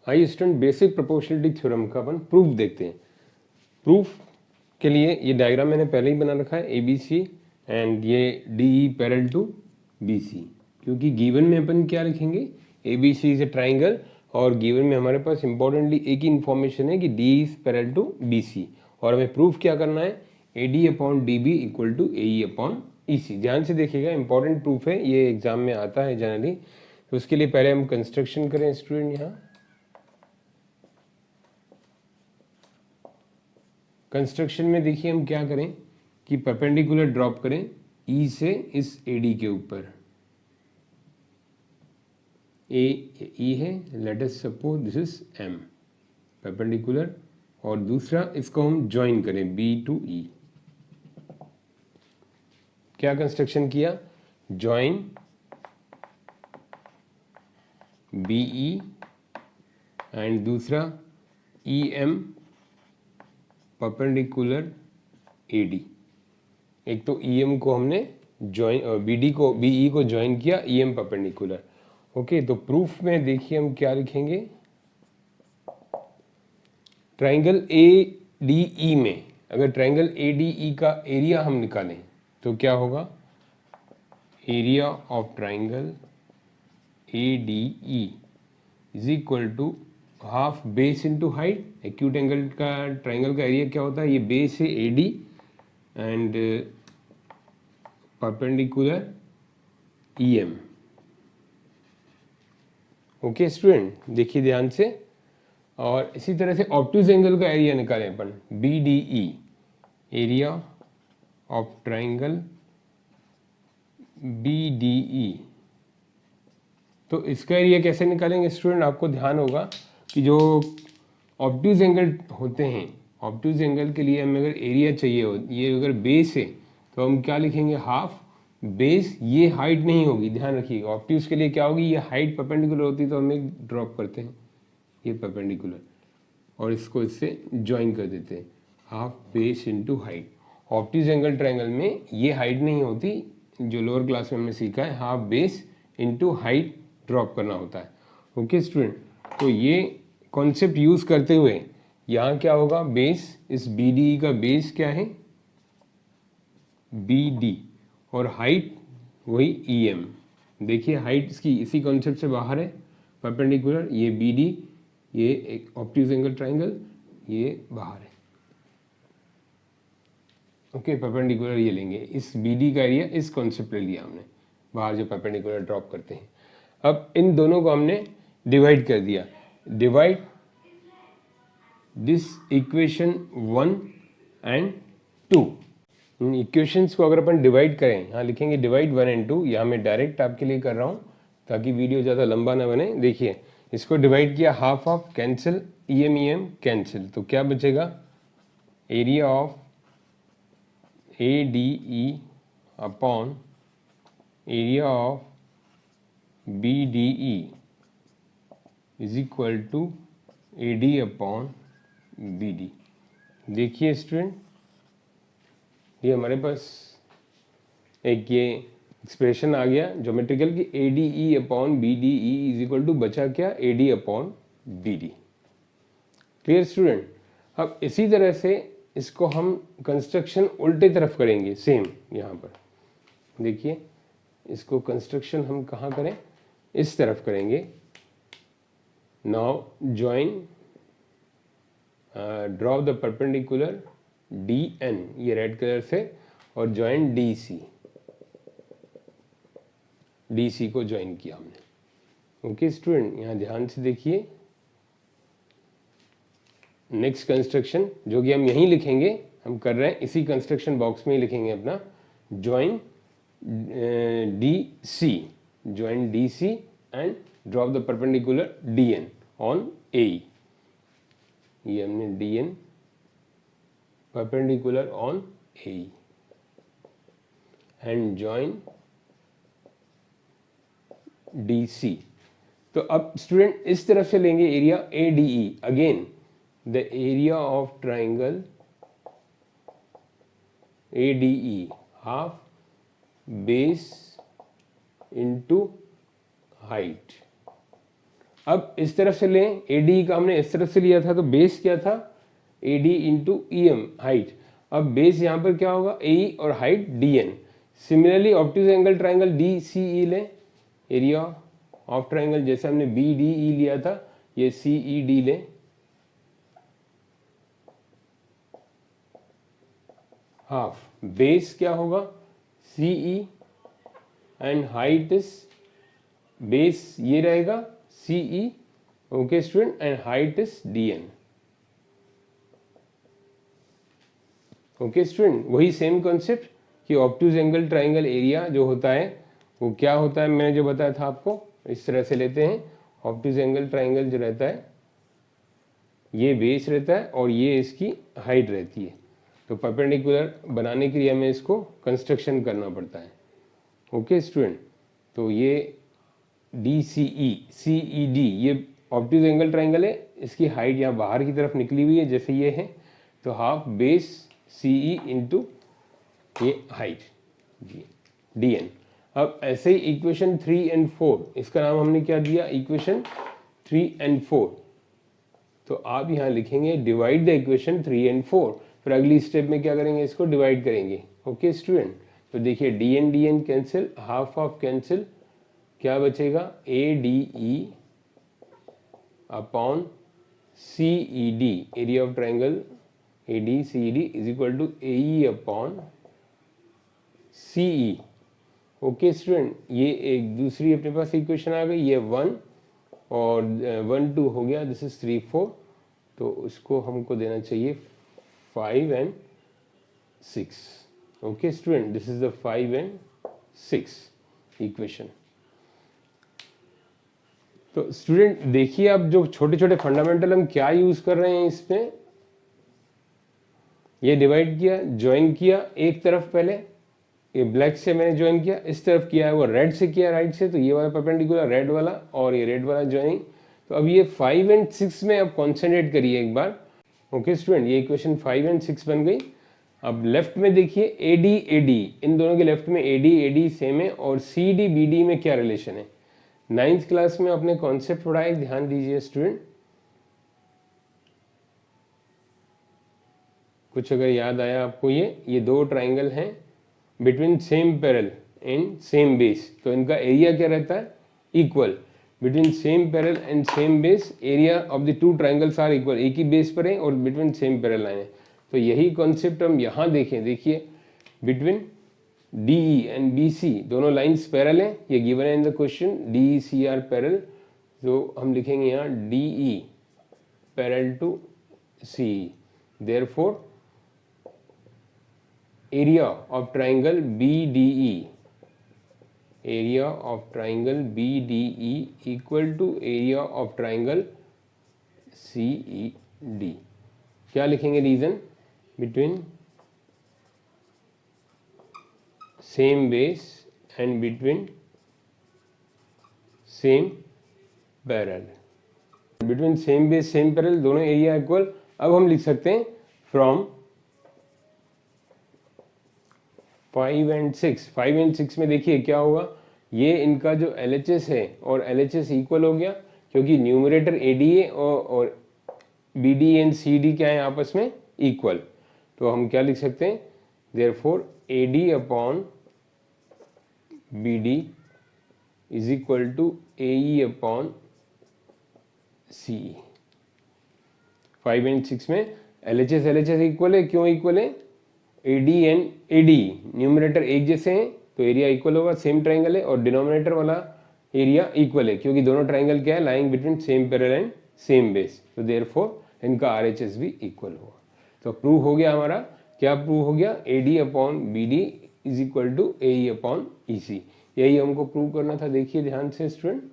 आइए student basic proportionality theorem का अपन proof देखते हैं। प्रूफ के लिए ये डायग्राम मैंने पहले ही बना रखा है, ए बी सी एंड ये D E parallel to B C, क्योंकि गिवन में अपन क्या लिखेंगे, A B C is a triangle और गिवन में हमारे पास इंपॉर्टेंटली एक ही इन्फॉर्मेशन है कि D is parallel to B C, और हमें प्रूफ क्या करना है, A D upon D B equal to A E upon E C. ध्यान से देखिएगा, इंपॉर्टेंट प्रूफ है, ये एग्जाम में आता है जनरली। तो उसके लिए पहले हम कंस्ट्रक्शन करें स्टूडेंट। यहाँ कंस्ट्रक्शन में देखिए हम क्या करें कि परपेंडिकुलर ड्रॉप करें ई से इस ए डी के ऊपर। ए ई है, let us suppose this is M perpendicular, और दूसरा इसको हम ज्वाइन करें बी टू ई। क्या कंस्ट्रक्शन किया, ज्वाइन बी ई एंड दूसरा E M perpendicular A D. एक तो ई एम को हमने ज्वाइन, बी डी को बी ई को ज्वाइन किया, ई एम परपेंडिकुलर। ओके, तो प्रूफ में देखिए हम क्या लिखेंगे, ट्राइंगल ए डी ई में अगर ट्राइंगल ए डी ई का एरिया हम निकालें तो क्या होगा, area of triangle A D E is equal to half base into height. Acute angle का ट्राइंगल का एरिया क्या होता है, ये बेस है A D and perpendicular E M. Okay student, देखिए ध्यान से। और इसी तरह से ऑब्ट्यूज एंगल का एरिया निकालें अपन, B D E, area of triangle B D E. तो इसका एरिया कैसे निकालेंगे स्टूडेंट, आपको ध्यान होगा कि जो ऑब्ट्यूज एंगल होते हैं, ऑब्ट्यूज एंगल के लिए हमें अगर एरिया चाहिए हो, ये अगर बेस है तो हम क्या लिखेंगे, हाफ बेस। ये हाइट नहीं होगी, ध्यान रखिएगा। ऑब्ट्यूज के लिए क्या होगी, ये हाइट परपेंडिकुलर होती है तो हम एक ड्रॉप करते हैं ये परपेंडिकुलर और इसको इससे ज्वाइन कर देते हैं, half base into height. Obtuse angle triangle में ये हाइट नहीं होती, जो लोअर क्लास में हमने सीखा है, half base into height drop करना होता है। ओके स्टूडेंट, तो ये कॉन्सेप्ट यूज करते हुए यहाँ क्या होगा, बेस, इस बी डी का बेस क्या है, बी डी, और हाइट वही ई एम। देखिए हाइट इसकी इसी कॉन्सेप्ट से बाहर है, परपेंडिकुलर, ये बी डी, ये एक ऑब्ट्यूज एंगल ट्राइंगल, ये बाहर है। ओके, परपेंडिकुलर ये लेंगे, इस बी डी का एरिया इस कॉन्सेप्ट ले लिया हमने, बाहर जो परपेंडिकुलर ड्रॉप करते हैं। अब इन दोनों को हमने डिवाइड कर दिया, divide this equation 1 and 2। In equations को अगर अपन डिवाइड करें, यहाँ लिखेंगे डिवाइड 1 एंड 2, यहाँ मैं डायरेक्ट आपके लिए कर रहा हूँ ताकि वीडियो ज़्यादा लंबा ना बने। देखिए इसको डिवाइड किया, half of cancel, E M cancel, तो क्या बचेगा, area of A D E upon area of B D E is equal to A D upon B D. देखिए स्टूडेंट, ये हमारे पास एक ये एक्सप्रेशन आ गया ज्योमेट्रिकल की, A D E upon B D E is equal to बचा क्या, A D upon B D. Clear student. अब इसी तरह से इसको हम कंस्ट्रक्शन उल्टे तरफ करेंगे, सेम यहाँ पर देखिए, इसको कंस्ट्रक्शन हम कहाँ करें, इस तरफ करेंगे। Now join, draw the perpendicular D N, ये रेड कलर से, और join D C, D C को ज्वाइन किया हमने। ओके स्टूडेंट, यहाँ ध्यान से देखिए, नेक्स्ट कंस्ट्रक्शन जो कि हम यहीं लिखेंगे, हम कर रहे हैं इसी कंस्ट्रक्शन बॉक्स में ही लिखेंगे अपना, join D C, join D C and drop the perpendicular D N on A. ये हमने D N perpendicular on A and join D C. तो अब स्टूडेंट इस तरफ से लेंगे area A D E, again the area of triangle A D E, half base into height, अब इस तरफ से लें, AD का हमने इस तरफ से लिया था, तो बेस क्या था, AD इंटू EM हाइट। अब बेस यहाँ पर क्या होगा, AE और height DN। Similarly obtuse angle triangle DCE लें, एरिया ऑफ ट्राइंगल जैसे हमने BDE लिया था, ये CED लें। हाफ बेस क्या होगा, CE and height is, base ये रहेगा CE, okay student, and height is DN। Okay student, वही सेम कॉन्सेप्ट कि ऑब्ट्यूज एंगल ट्राइंगल एरिया जो होता है वो क्या होता है, मैंने जो बताया था आपको, इस तरह से लेते हैं। ऑब्ट्यूज एंगल ट्राइंगल जो रहता है, ये बेस रहता है और ये इसकी हाइट रहती है। तो परपेंडिकुलर बनाने के लिए हमें इसको कंस्ट्रक्शन करना पड़ता है। ओके स्टूडेंट, तो ये DCE CED ये ऑब्ट्यूज एंगल ट्राइंगल है, इसकी हाइट यहाँ बाहर की तरफ निकली हुई है जैसे ये है, तो हाफ बेस CE इंटू ये हाइट जी DN। अब ऐसे ही इक्वेशन 3 एंड 4, इसका नाम हमने क्या दिया, इक्वेशन 3 एंड 4। तो आप यहाँ लिखेंगे डिवाइड द इक्वेशन 3 एंड 4, फिर अगली स्टेप में क्या करेंगे, इसको डिवाइड करेंगे। ओके स्टूडेंट, तो देखिए DN DN cancel, half of cancel, क्या बचेगा, ADE upon CED, area of triangle ADCED is equal to AE upon CE। Okay student, ये एक दूसरी अपने पास इक्वेशन आ गई, ये 1 और 1 2 हो गया, दिस इज 3 4, तो उसको हमको देना चाहिए 5 and 6। Okay student, this is the 5 and 6 equation. तो स्टूडेंट देखिए, अब जो छोटे छोटे फंडामेंटल हम क्या यूज कर रहे हैं इसमें, ये डिवाइड किया, ज्वाइन किया एक तरफ, पहले ये ब्लैक से मैंने ज्वाइन किया, इस तरफ किया है वो रेड से किया, राइट से, तो ये वाला परपेंडिकुलर रेड वाला और ये रेड वाला ज्वाइनिंग। तो अब ये 5 एंड 6 में अब कॉन्सेंट्रेट करिए एक बार। ओके स्टूडेंट, ये इक्वेशन 5 एंड 6 बन गई। अब लेफ्ट में देखिए AD AD, इन दोनों के लेफ्ट में AD AD सेम है, और CD BD में क्या रिलेशन है, 9th क्लास में अपने कॉन्सेप्ट पढ़ाए, ध्यान दीजिए स्टूडेंट, कुछ अगर याद आया आपको, ये दो ट्राइंगल हैं between same parallel and same base, तो इनका एरिया क्या रहता है, equal. Between same parallel and same base, area of the two triangles are equal, एक ही बेस पर है और बिटवीन सेम पैरेलल लाइन है। तो यही कॉन्सेप्ट हम यहाँ देखें, देखिए बिटवीन DE एंड BC दोनों लाइंस पैरेलल हैं, ये गिवन है in the question, DE C are parallel, तो हम लिखेंगे यहाँ DE parallel to CE, therefore area of triangle BDE, area of triangle BDE equal to area of triangle CED। क्या लिखेंगे reason, between same base and between same parallel, between same base same parallel दोनों area equal. अब हम लिख सकते हैं from 5 and 6, 5 and 6 में देखिए क्या होगा, ये इनका जो LHS है और LHS इक्वल हो गया, क्योंकि न्यूमरेटर ADA और BD एंड CD क्या है आपस में इक्वल। तो हम क्या लिख सकते हैं, therefore AD upon BD is equal to AE upon CE। 5 and 6 में LHS इक्वल है, क्यों इक्वल है, AD एंड AD न्यूमरेटर एक जैसे हैं तो एरिया इक्वल होगा, सेम ट्राइंगल है, और डिनोमिनेटर वाला एरिया इक्वल है क्योंकि दोनों ट्राइंगल क्या है, lying between same parallel and same base, तो देयरफॉर इनका RHS भी इक्वल होगा। तो प्रूव हो गया हमारा, क्या प्रूव हो गया, AD upon BD is equal to AE upon EC। यही हमको प्रूव करना था। देखिए ध्यान से स्टूडेंट,